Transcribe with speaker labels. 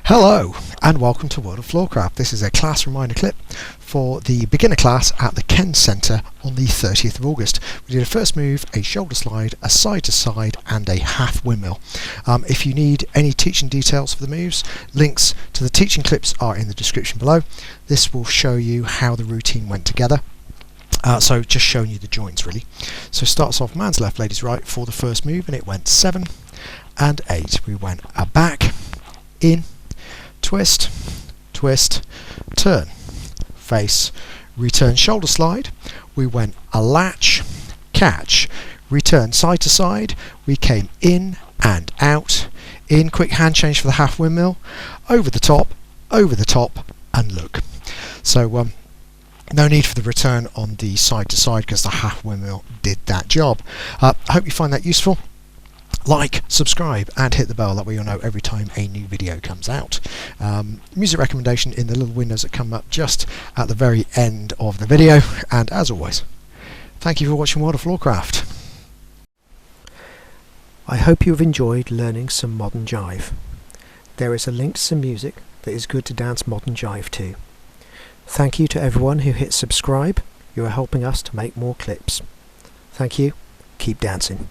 Speaker 1: Hello and welcome to World of Floorcraft. This is a class reminder clip for the beginner class at the Kenn Centre on the 30th of August. We did a first move, a shoulder slide, a side to side and a half windmill. If you need any teaching details for the moves, links to the teaching clips are in the description below. This will show you how the routine went together. So just showing you the joints really. So starts off man's left, lady's right for the first move, and it went 7 and 8. We went a back, in, twist, twist, turn, face, return shoulder slide. We went a latch, catch, return side to side. We came in and out, in, quick hand change for the half windmill, over the top, and look. So no need for the return on the side to side because the half windmill did that job. I hope you find that useful. Like, subscribe and hit the bell, that way you'll know every time a new video comes out. Music recommendation in the little windows that come up just at the very end of the video, and as always, thank you for watching World of Floorcraft.
Speaker 2: I hope you've enjoyed learning some modern jive. There is a link to some music that is good to dance modern jive to. Thank you to everyone who hit subscribe. You are helping us to make more clips. Thank you. Keep dancing.